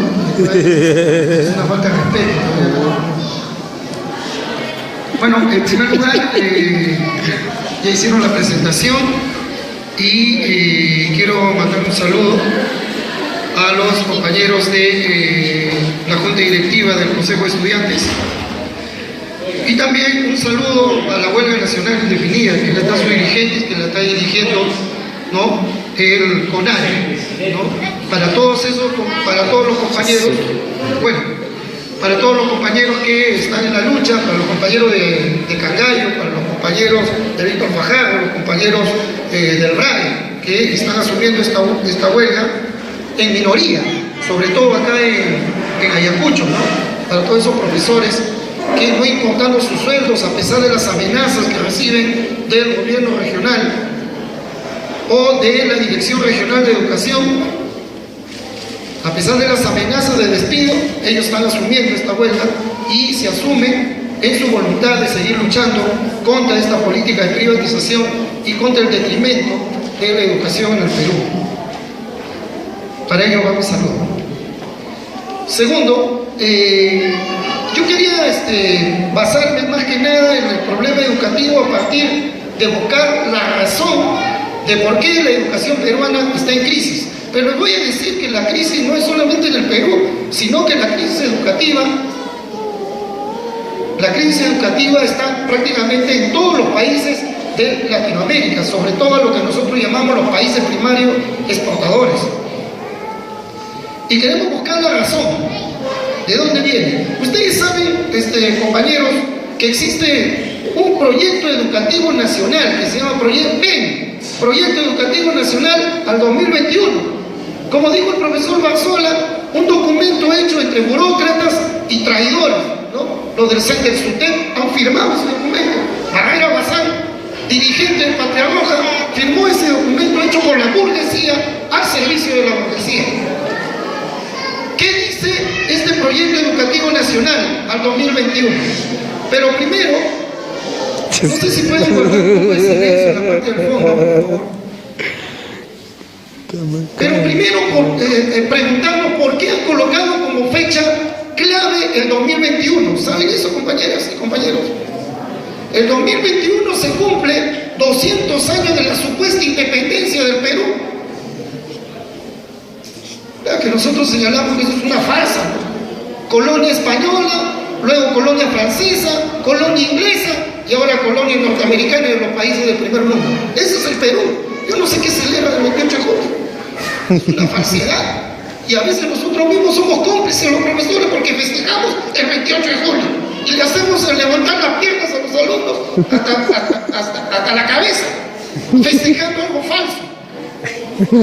¿no? Es una falta de respeto. Bueno, en primer lugar, ya hicieron la presentación y quiero mandar un saludo a los compañeros de la Junta Directiva del Consejo de Estudiantes y también un saludo a la huelga nacional indefinida que la está su dirigente, que la está dirigiendo, ¿no?, el CONARE, ¿no?, para todos los compañeros, bueno, para todos los compañeros que están en la lucha, para los compañeros de Cangallo, para los compañeros de Víctor Fajardo, los compañeros del RAE, que están asumiendo esta huelga en minoría, sobre todo acá en Ayacucho, ¿no?, para todos esos profesores que, no importando sus sueldos, a pesar de las amenazas que reciben del gobierno regional o de la Dirección Regional de Educación, a pesar de las amenazas de despido, ellos están asumiendo esta huelga y se asumen en su voluntad de seguir luchando contra esta política de privatización y contra el detrimento de la educación en el Perú. Para ello vamos a saludo. Segundo, yo quería basarme más que nada en el problema educativo a partir de buscar la razón de por qué la educación peruana está en crisis. Pero les voy a decir que la crisis no es solamente en el Perú, sino que la crisis educativa está prácticamente en todos los países de Latinoamérica, sobre todo lo que nosotros llamamos los países primarios exportadores. Y queremos buscar la razón. ¿De dónde viene? Ustedes saben, compañeros, que existe un proyecto educativo nacional que se llama Proyecto Educativo Nacional al 2021. Como dijo el profesor Barzola, un documento hecho entre burócratas y traidores, ¿no? Los del SUTEP han firmado ese documento. Barrera Bazán, dirigente del Patria Roja, firmó ese documento hecho por la burguesía al servicio de la burguesía. ¿Qué dice este proyecto educativo nacional al 2021? Pero primero, no sé si pueden guardar un poco de silencio en la parte del fondo, por favor. Pero primero preguntarnos por qué han colocado como fecha clave el 2021. ¿Saben eso, compañeras y compañeros? El 2021 se cumple 200 años de la supuesta independencia del Perú. Claro que nosotros señalamos que eso es una farsa, ¿no? Colonia española, luego colonia francesa, colonia inglesa y ahora colonia norteamericana de los países del primer mundo. Ese es el Perú. Yo no sé qué celebra el 28 de junio. Es una falsedad. Y a veces nosotros mismos somos cómplices, los profesores, porque festejamos el 28 de julio y le hacemos levantar las piernas a los alumnos hasta la cabeza, festejando algo falso.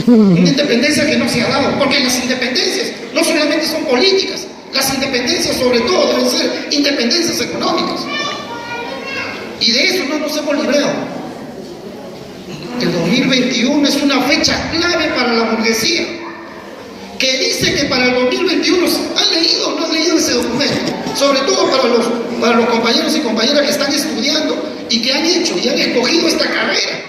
Una independencia que no se ha dado, porque las independencias no solamente son políticas, las independencias sobre todo deben ser independencias económicas. Y de eso no nos hemos librado. El 2021 es una fecha clave para la burguesía, que dice que para el 2021, ¿han leído o no han leído ese documento? Sobre todo para los compañeros y compañeras que están estudiando y que han hecho y han escogido esta carrera,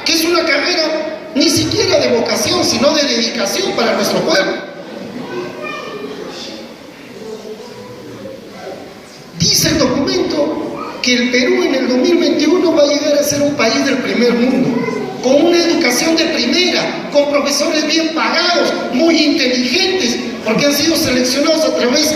que es una carrera ni siquiera de vocación, sino de dedicación para nuestro pueblo. Dice el documento que el Perú en el 2021 va a llegar a ser un país del primer mundo, con una educación de primera, con profesores bien pagados, muy inteligentes, porque han sido seleccionados a través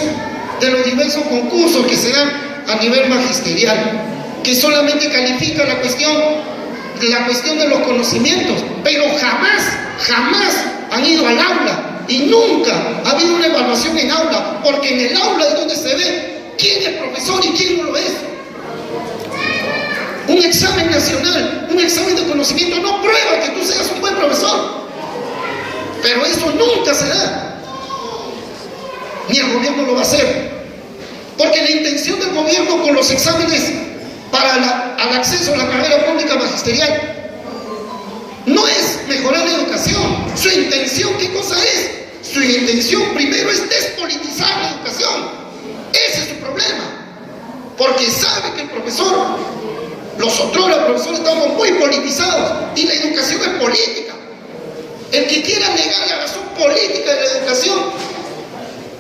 de los diversos concursos que se dan a nivel magisterial, que solamente califica la cuestión de los conocimientos, pero jamás han ido al aula y nunca ha habido una evaluación en aula, porque en el aula es donde se ve quién es profesor y quién no lo es. Un examen nacional, un examen de conocimiento no prueba que tú seas un buen profesor, pero eso nunca se da, ni el gobierno lo va a hacer, porque la intención del gobierno con los exámenes para al acceso a la carrera pública magisterial no es mejorar la educación. Su intención, ¿qué cosa es? Su intención primero es despolitizar la educación. Ese es su problema, porque sabe que el profesor, los otrora profesores, estamos muy politizados y la educación es política. El que quiera negar la razón política de la educación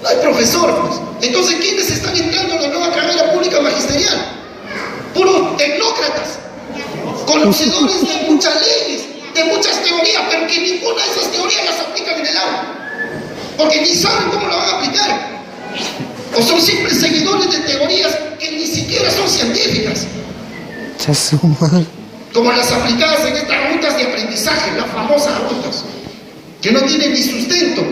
No hay profesor, pues. Entonces, ¿quiénes están entrando en la nueva carrera pública magisterial? Puros tecnócratas, conocedores de muchas leyes, de muchas teorías, pero que ninguna de esas teorías las aplican en el aula, porque ni saben cómo lo van a aplicar. O son simples seguidores de teorías que ni siquiera son científicas, como las aplicadas en estas rutas de aprendizaje, las famosas rutas, que no tienen ni sustento,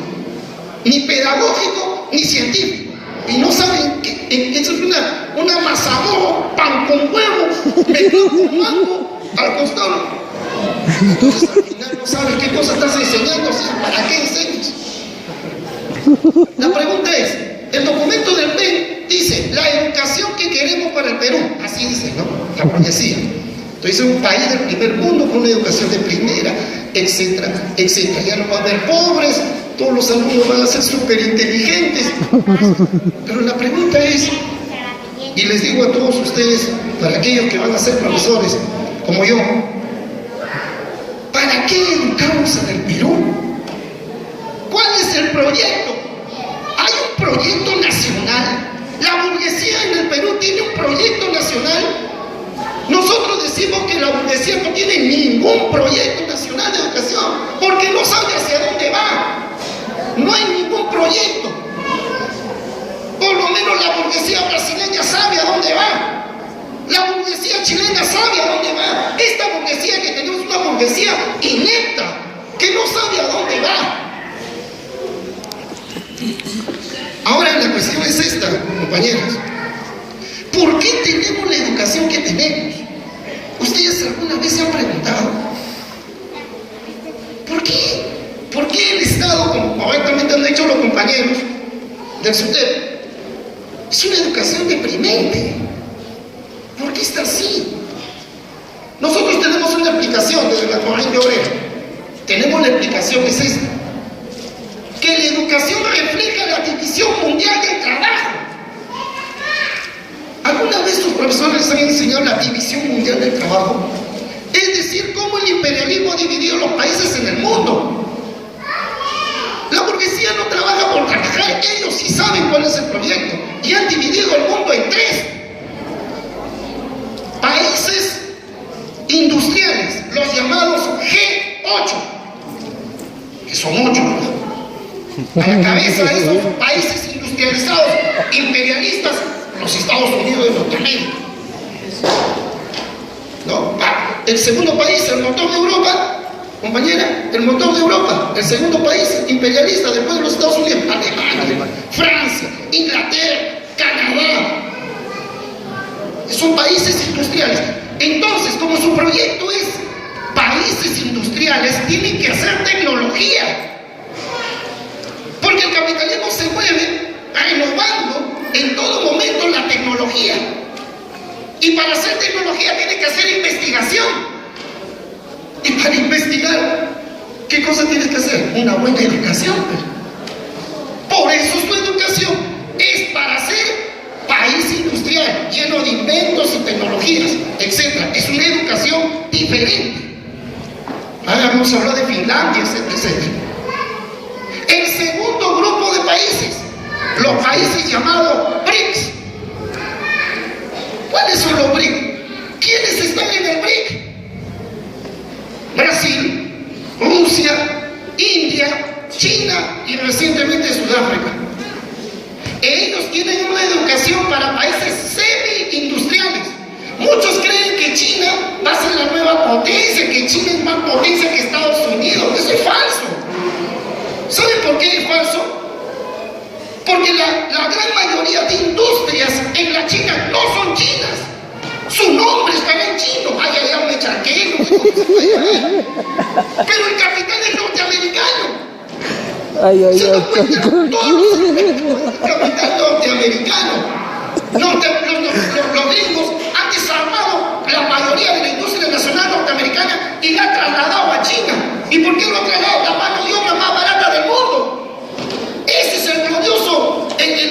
ni pedagógico, ni científico. Y no saben que eso es una mazamorra, pan con huevo, mezclado con mango al costado. Entonces al final no sabes qué cosa estás enseñando, o sea, ¿para qué enseñas? La pregunta es, el documento del PEN dice, la educación que queremos para el Perú, así dice, ¿no? La burguesía. Entonces, un país del primer mundo con una educación de primera, etcétera, etcétera. Ya no va a haber pobres, todos los alumnos van a ser súper inteligentes. Pero la pregunta es, y les digo a todos ustedes, para aquellos que van a ser profesores, como yo, ¿para qué educamos en el Perú? ¿Cuál es el proyecto? ¿Hay un proyecto nacional? ¿La burguesía en el Perú tiene un proyecto nacional? Nosotros decimos que la burguesía no tiene ningún proyecto nacional de educación, porque no sabe hacia dónde va. No hay ningún proyecto. Por lo menos la burguesía brasileña sabe a dónde va. La burguesía chilena sabe a dónde va. Esta burguesía que tenemos es una burguesía inepta, que no sabe a dónde va. Ahora la cuestión es esta, compañeros. ¿Por qué tenemos la educación que tenemos? ¿Ustedes alguna vez se han preguntado? ¿Por qué? ¿Por qué el Estado, como correctamente han dicho los compañeros del SUTEP, es una educación deprimente? ¿Por qué está así? Nosotros tenemos una explicación desde la corriente obrera. Tenemos la explicación que es esta: que la educación refleja la división mundial del trabajo. ¿Alguna vez sus profesores les han enseñado la división mundial del trabajo? Es decir, cómo el imperialismo ha dividido los países en el mundo. La burguesía no trabaja por trabajar, ellos sí saben cuál es el proyecto y han dividido el mundo en 3 países industriales, los llamados G8, que son 8, ¿no? A la cabeza de esos países industrializados, imperialistas, los Estados Unidos de Norteamérica. ¿No? El segundo país, el motor de Europa, compañera, el motor de Europa, el segundo país imperialista después de los Estados Unidos, Alemania, Francia, Inglaterra, Canadá. Son países industriales. Entonces, como su proyecto es países industriales, tienen que hacer tecnología. Porque el capitalismo se mueve renovando en todo momento la tecnología. Y para hacer tecnología tiene que hacer investigación. Y para investigar, ¿qué cosa tienes que hacer? Una buena educación. Por eso su educación es para ser país industrial, lleno de inventos y tecnologías, etc. Es una educación diferente. Ahora vamos a hablar de Finlandia, etc., etc. El segundo grupo de países, los países llamados BRICS. ¿Cuáles son los BRICS? ¿Quiénes están en el BRIC? Brasil, Rusia, India, China y recientemente Sudáfrica. Ellos tienen una educación para países semi-industriales. Muchos creen que China va a ser la nueva potencia, que China es más potencia que Estados Unidos. Eso es falso. ¿Saben por qué es falso? Porque la gran mayoría de industrias en la China no son chinas. Su nombre estará en chino. Vaya, ya me charquero. Pero el capital es norteamericano. Se nos cuentan todos el capital norteamericano. Los gringos han desarmado la mayoría de la industria nacional norteamericana y la han trasladado a China. ¿Y por qué lo han trasladado? La mano de obra más barata del mundo. Ese es el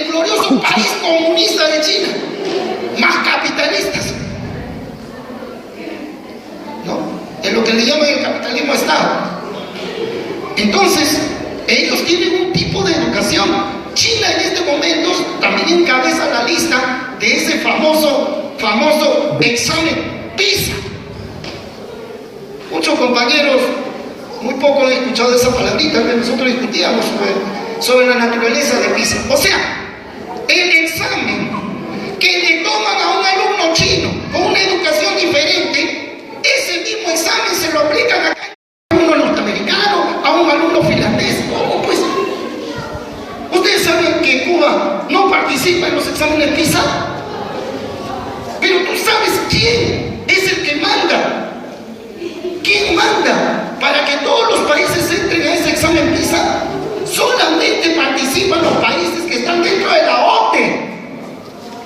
glorioso país comunista de China. Más capitalistas. ¿No? Es lo que le llaman el capitalismo de Estado. Entonces, ellos tienen un tipo de educación. China en este ese famoso examen PISA. Muchos compañeros, muy poco han escuchado esa palabrita que nosotros discutíamos sobre la naturaleza de PISA. O sea, el examen que le toman a un alumno chino con una educación diferente, ese mismo examen se lo aplican acá a un alumno norteamericano, a un alumno finlandés. ¿Cómo pues? Ustedes saben que Cuba no participa en los exámenes PISA, pero tú sabes quién es el que manda. ¿Quién manda para que todos los países entren a ese examen PISA? Solamente participan los países que están dentro de la OCDE.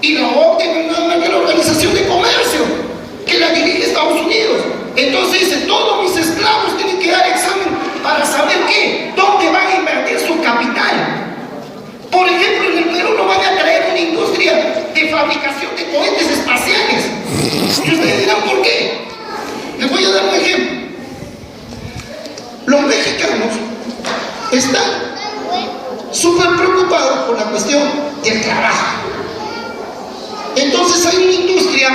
Y la OCDE no es nada más que la Organización de Comercio, que la dirige Estados Unidos. Entonces dice, todos mis esclavos tienen que dar examen para saber qué, dónde van a invertir su capital. Por ejemplo, en el Perú no van a traer una industria de fabricación de cohetes espaciales. Y ustedes dirán, ¿por qué? Les voy a dar un ejemplo. Los mexicanos están súper preocupados por la cuestión del trabajo. Entonces hay una industria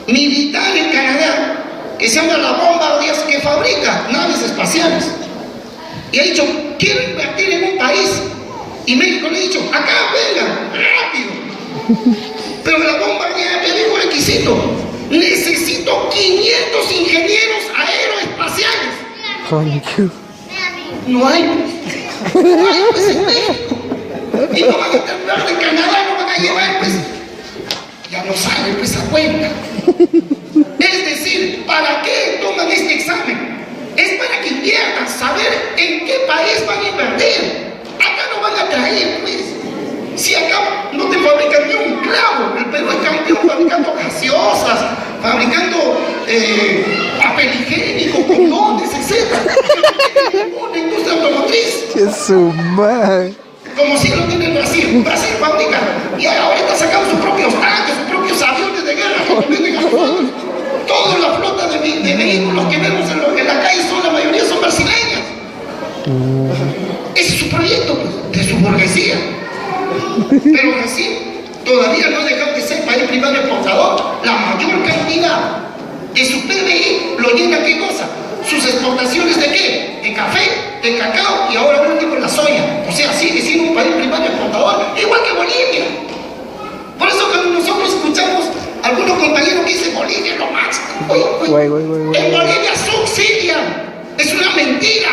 militar en Canadá que se llama la Bombardier, que fabrica naves espaciales. Y ha dicho, quiero invertir en un país. Y México le ha dicho, acá, venga, rápido. Pero la Bombardier le dijo requisito, necesito 500 ingenieros aeroespaciales. No hay. Pues en México. Y no van a terminar de Canadá, no van a llevar, pues. Ya no sale pues esa cuenta. Es decir, ¿para qué toman este examen? Es para que inviertan, saber en qué país van a invertir. Acá no van a traer, pues. Si acá no te fabrican ni un clavo, el Perú es campeón fabricando gaseosas, fabricando papel higiénico, condones, etc. Una industria automotriz. ¡Qué suma! Como si lo tiene Brasil. Brasil fabrica. Y ahora está sacando sus propios tanques, sus propios aviones de guerra que convienen a nosotros. Toda la flota de vehículos que vemos en la calle la mayoría son brasileñas. Ese es su proyecto, pues, de su burguesía. Pero Brasil todavía no ha dejado de ser país primario exportador. La mayor cantidad de su PBI lo llena, ¿qué cosa? Sus exportaciones de qué? De café, de cacao y ahora último la soya. O sea, sigue siendo un país primario exportador, igual que Bolivia. Por eso cuando nosotros escuchamos a algunos compañeros que dicen Bolivia es lo máximo. En Bolivia subsidian. Es una mentira.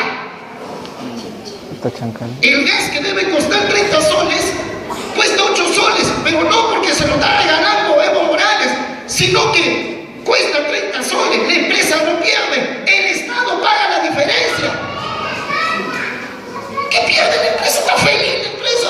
El gas que debe costar 30 soles cuesta 8 soles, pero no porque se lo está regalando Evo Morales, sino que cuesta 30 soles, la empresa no pierde, el Estado paga la diferencia. ¿Qué pierde la empresa? Está feliz la empresa.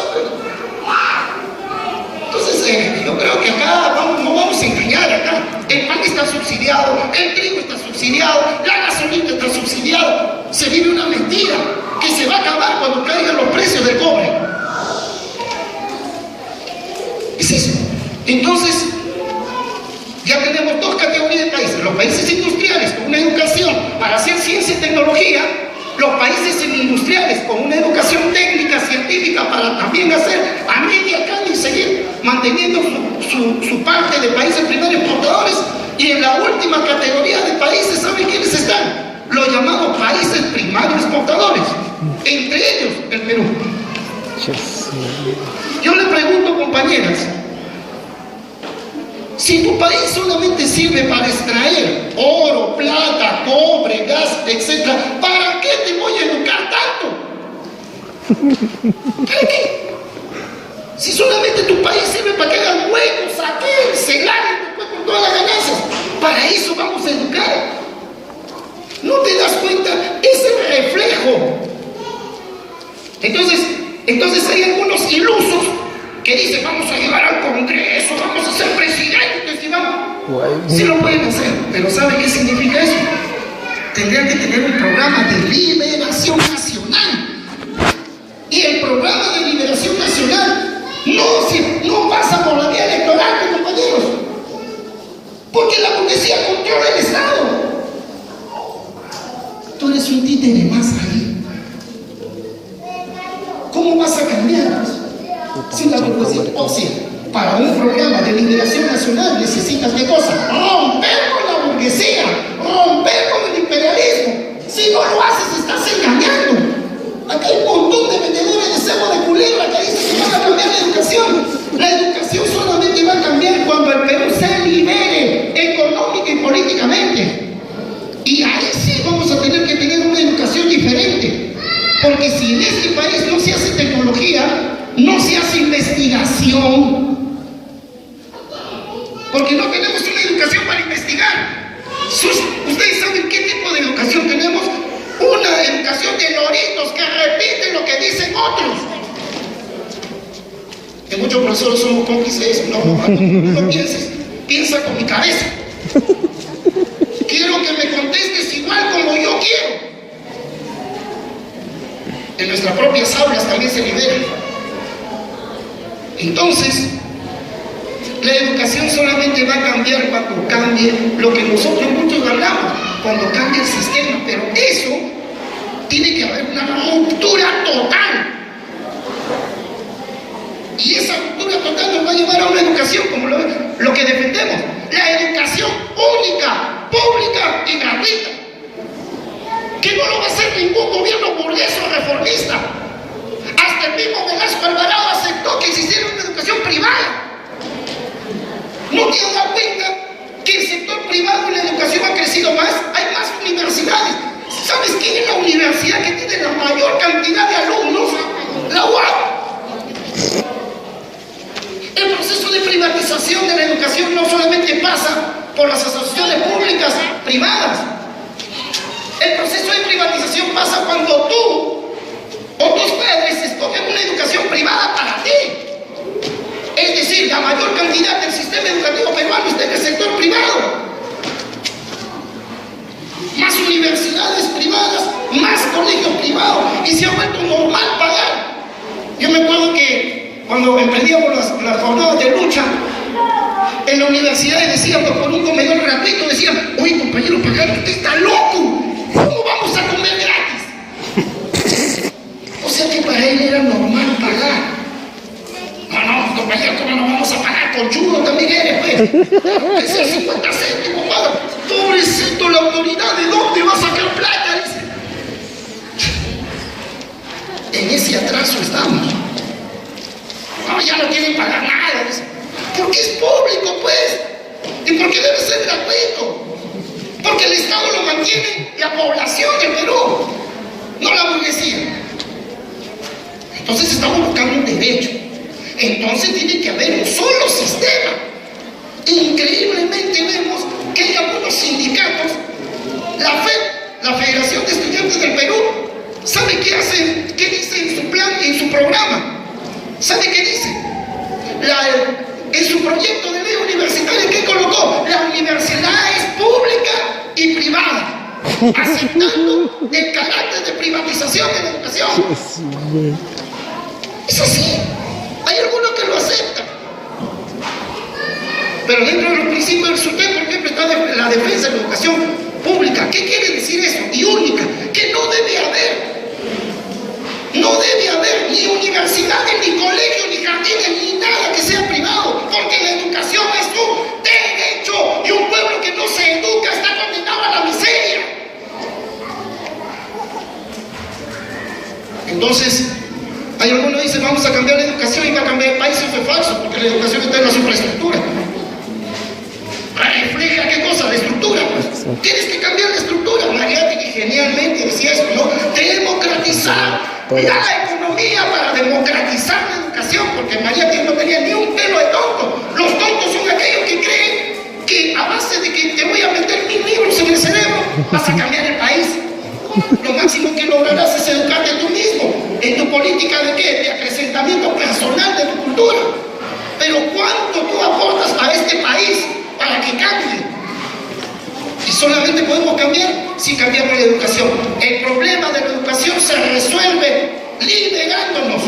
Entonces, yo creo que acá no vamos a engañar acá. El pan está subsidiado, el trigo está subsidiado, la gasolina está subsidiado. Se vive una mentira que se va a acabar cuando caigan los precios del cobre. Es eso. Entonces, ya tenemos dos categorías de países: los países industriales con una educación para hacer ciencia y tecnología, los países semi-industriales con una educación técnica, científica para también hacer a media caña y seguir manteniendo su parte de países primarios exportadores. Y en la última categoría de países, ¿saben quiénes están? Los llamados países primarios exportadores, entre ellos el Perú. Yo le pregunto, compañeras, si tu país solamente sirve para extraer oro, plata, cobre, gas, etc., ¿para qué te voy a educar tanto? ¿Para qué? Si solamente tu país sirve para que hagan huecos, saquen, celar después con todas las ganancias, para eso vamos a educar. ¿No te das cuenta? Es el reflejo. Entonces hay algunos ilusos que dicen, vamos a llegar al Congreso, vamos a ser presidentes, y vamos. Sí lo pueden hacer, pero ¿sabe qué significa eso? Tendrían que tener un programa de liberación nacional. Y el programa de liberación nacional no pasa por la vía electoral, compañeros. Porque la burguesía controla el Estado. Tú eres un títere más ahí. ¿Cómo vas a cambiar? Si la burguesía, o sea, para un programa de liberación nacional necesitas ¿qué cosa? Romper con la burguesía, romper con el imperialismo. Si no lo haces, estás engañando. Acá hay un montón de vendedores de cebo de culebra que dicen que van a cambiar la educación. La educación solamente va a cambiar cuando el Perú se libere económica y políticamente. Y ahí sí vamos a tener que tener una educación diferente. Porque si en este país no se hace tecnología, no se hace investigación. Porque no tenemos una educación para investigar. Ustedes saben qué tipo de educación tenemos. Una educación de loritos que repiten lo que dicen otros. Que muchos profesores somos cómplices. No pienses, piensa con mi cabeza. Quiero que me contestes igual como yo quiero. En nuestras propias aulas también se liberan. Entonces, la educación solamente va a cambiar cuando cambie lo que nosotros muchos hablamos, cuando cambie el sistema. Pero eso tiene que haber una ruptura total. Y esa ruptura total nos va a llevar a una educación como lo que defendemos. La educación única, pública y gratuita. Que no lo va a hacer ningún gobierno burgués o reformista. Hasta el mismo Velasco Alvarado aceptó que se hiciera una educación privada. ¿No te has dado cuenta que el sector privado en la educación ha crecido más? Hay más universidades. ¿Sabes quién es la universidad que tiene la mayor cantidad de alumnos? La UAP. El proceso de privatización de la educación no solamente pasa por las asociaciones públicas privadas. El proceso de privatización pasa cuando tú o tus padres escogen una educación privada para ti. Es decir, la mayor cantidad del sistema educativo peruano está en el sector privado. Más universidades privadas, más colegios privados, y se ha vuelto normal pagar. Yo me acuerdo que cuando emprendíamos las jornadas de lucha, en la universidad decían, por un comedor gratuito, decían, oye compañero, pagar, usted está loco, ¿cómo vamos a comer gratis? O sea que para él era normal pagar. No, compañero, ¿cómo no vamos a pagar? Conchudo también eres, pues. Es el 50 céntimos, padre. Pobrecito, la autoridad, ¿de dónde va a sacar plata? Dice. En ese atraso estamos. No, ya no quieren pagar nada. Dice. Porque es público, pues. ¿Y por qué debe ser gratuito? Porque el Estado lo mantiene la población del Perú, no la burguesía. Entonces estamos buscando un derecho. Entonces tiene que haber un solo sistema. Increíblemente vemos que hay algunos sindicatos, la FED, la Federación de Estudiantes del Perú, ¿sabe qué hacen? ¿Qué dice en su plan, en su programa? ¿Sabe qué dice? En su proyecto de ley universitaria, ¿qué colocó? La universidad es pública y privada, aceptando el carácter de privatización de la educación. Es así. Hay algunos que lo aceptan. Pero dentro de los principios del SUTEP, por ejemplo, está la defensa de la educación pública. ¿Qué quiere decir eso? Y única. Que no debe haber ni universidades, ni colegios, ni jardines, ni nada que sea privado. Porque la educación es un derecho. Y un pueblo que no se educa está condenado a la miseria. Entonces, hay algunos que dicen, vamos a cambiar la educación y va a cambiar el país. Eso es falso, porque la educación está en la superestructura. Refleja qué cosa, la estructura, pues. Tienes que cambiar la estructura. Mariátegui genialmente decía eso, ¿no? Democratizar la economía para democratizar la educación, porque Mariátegui no tenía ni un pelo de tonto. Los tontos son aquellos que creen que a base de que te voy a meter 1000 libros en el cerebro, vas a cambiar el país. Lo máximo que lograrás es educarte tú mismo, en tu política de ¿qué? De acrecentamiento personal de tu cultura. Pero ¿cuánto tú aportas a este país para que cambie? Y solamente podemos cambiar si cambiamos la educación. El problema de la educación se resuelve liberándonos.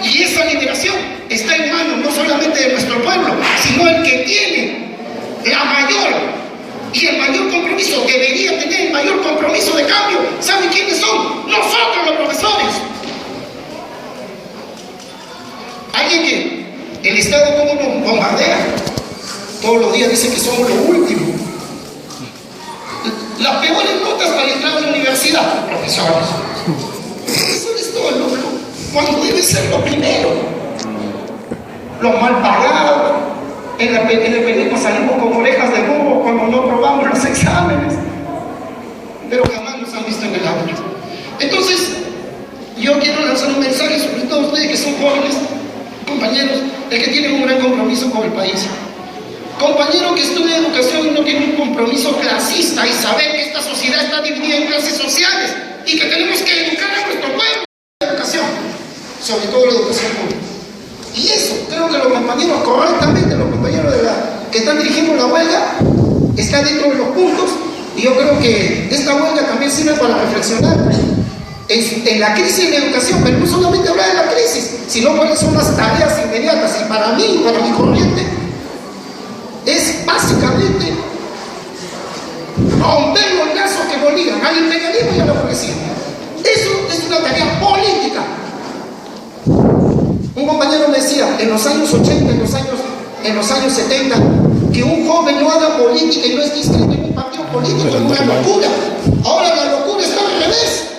Y esa liberación está en manos no solamente de nuestro pueblo, sino el que tiene la mayor y el mayor compromiso, debería tener el mayor compromiso de cambio. ¿Saben quiénes son? Nosotros los profesores. Alguien que El Estado cómo nos bombardea. Todos los días dicen que somos lo último. Las peores notas para entrar a la universidad, profesores. Eso es todo cuando debe ser lo primero. Los mal pagados. En la película salimos con orejas de burro cuando no aprobamos los exámenes. Pero jamás nos han visto en el aula. Entonces, yo quiero lanzar un mensaje, sobre todo a ustedes que son jóvenes, compañeros, de que tienen un gran compromiso con el país. Compañero que estudia educación y no tiene un compromiso clasista y saber que esta sociedad está dividida en clases sociales y que tenemos que educar a nuestro pueblo en la educación, sobre todo la educación pública. Y eso, creo que los compañeros, correctamente, los compañeros que están dirigiendo la huelga, está dentro de los puntos, y yo creo que esta huelga también sirve para reflexionar en la crisis de la educación, pero no solamente hablar de la crisis, sino cuáles son las tareas inmediatas. Y para mí, para mi corriente, es básicamente romper los lazos que nos ligan al imperialismo y a la burguesía. Eso es una tarea política. Un compañero me decía, en los años 80, en los años 70, que un joven no haga política y no esté inscrito en un partido político es una locura. Ahora la locura está al revés.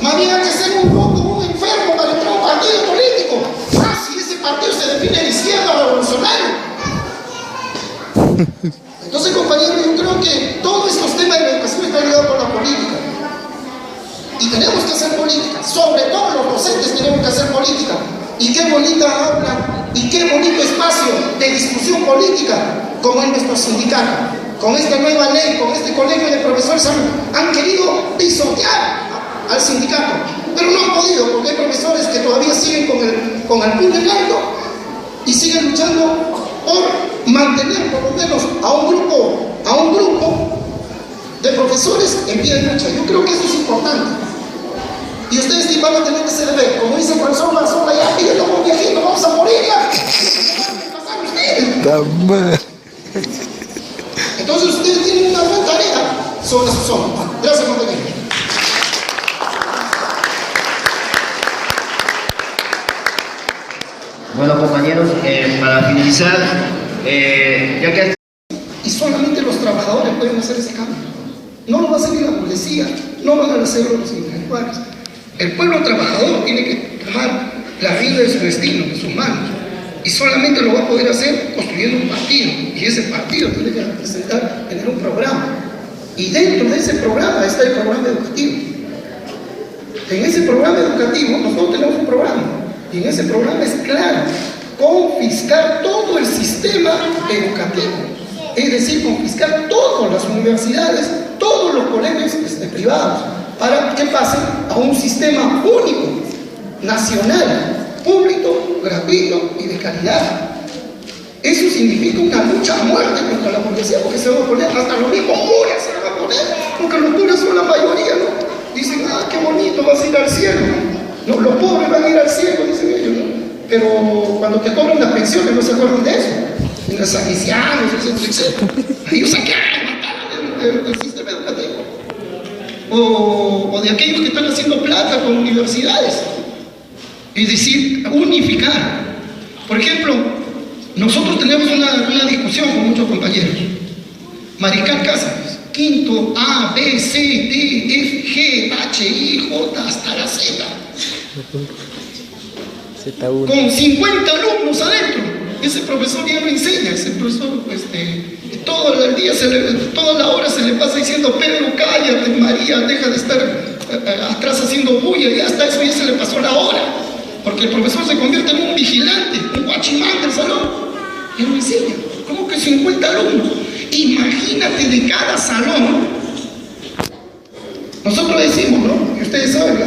Más bien hay que ser un loco, un enfermo para entrar a un partido político. Si ese partido se define de izquierda o revolucionario. Entonces, compañeros, yo creo que todos estos temas de la educación están ligados con la política. Y tenemos que hacer política. Sobre todo los docentes tenemos que hacer política. Y qué bonita habla y qué bonito espacio de discusión política como es nuestro sindicato. Con esta nueva ley, con este colegio de profesores han querido pisotear al sindicato, pero no han podido, porque hay profesores que todavía siguen con el puño en alto y siguen luchando por mantener por lo menos a un grupo de profesores en pie de lucha. Yo creo que eso es importante. Y ustedes sí van a tener ese deber, como dice el profesor Marzola, ya pídelo como viejito, vamos a morir ya. Pasar ustedes. Entonces ustedes tienen una gran tarea sobre sus hombros. Gracias, compañeros. Bueno, compañeros, para finalizar, ya que... Y solamente los trabajadores pueden hacer ese cambio. No lo va a hacer ni la burguesía, no lo van a hacer los intelectuales. El pueblo trabajador tiene que tomar la rienda de su destino, de sus manos. Y solamente lo va a poder hacer construyendo un partido. Y ese partido tiene que representar, tener un programa. Y dentro de ese programa está el programa educativo. En ese programa educativo, nosotros tenemos un programa. Y en ese programa es claro, confiscar todo el sistema educativo. Es decir, confiscar todas las universidades, todos los colegios privados, para que pasen a un sistema único, nacional, público, gratuito y de calidad. Eso significa una lucha a muerte contra la burguesía, porque se van a poner, hasta los mismos curas se van a poner, porque los curas son la mayoría, ¿no? Dicen, qué bonito, vas a ir al cielo. No, los pobres van a ir al cielo, dicen ellos, ¿no? Pero cuando te cobran las pensiones no se acuerdan de eso. En los salesianos, etc. Ellos saquearon, el sistema educativo. O de aquellos que están haciendo plata con universidades. Es decir, unificar. Por ejemplo, nosotros tenemos una discusión con muchos compañeros. Mariscal Cáceres, quinto, A, B, C, D, F, G, H, I, J, hasta la Z. Con 50 alumnos adentro. Ese profesor ya no enseña, ese profesor, todo el día, toda la hora se le pasa diciendo, Pedro, cállate, María, deja de estar atrás haciendo bulla, y hasta eso ya se le pasó la hora. Porque el profesor se convierte en un vigilante, un guachimán del salón. Y no enseña. ¿Cómo que 50 alumnos? Imagínate de cada salón. Nosotros decimos, ¿no? Y ustedes saben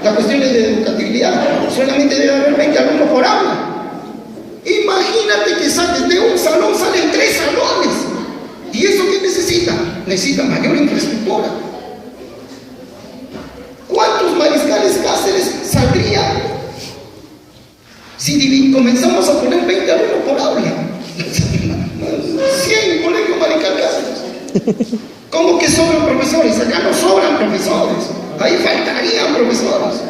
las cuestiones de educatividad. Solamente debe haber 20 alumnos por aula. Imagínate que de un salón salen 3 salones. ¿Y eso qué necesita? Necesita mayor infraestructura. ¿Cuántos mariscales Cáceres saldrían si comenzamos a poner 20 alumnos por aula? 100 colegios mariscal Cáceres. ¿Cómo que sobran profesores? Acá no sobran profesores. Ahí faltarían profesores.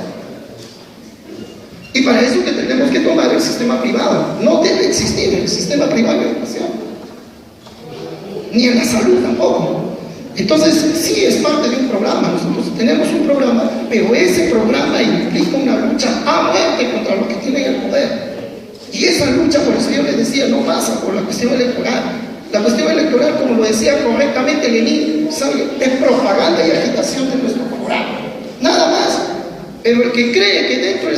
Y para eso que tenemos que tomar el sistema privado. No debe existir el sistema privado en educación, ni en la salud tampoco. Entonces, sí es parte de un programa. Nosotros tenemos un programa, pero ese programa implica una lucha a muerte contra los que tienen el poder. Y esa lucha, por eso yo les decía, no pasa por la cuestión electoral. La cuestión electoral, como lo decía correctamente Lenin, ¿sabe?, es propaganda y agitación de nuestro programa. Nada más. Pero el que cree que dentro del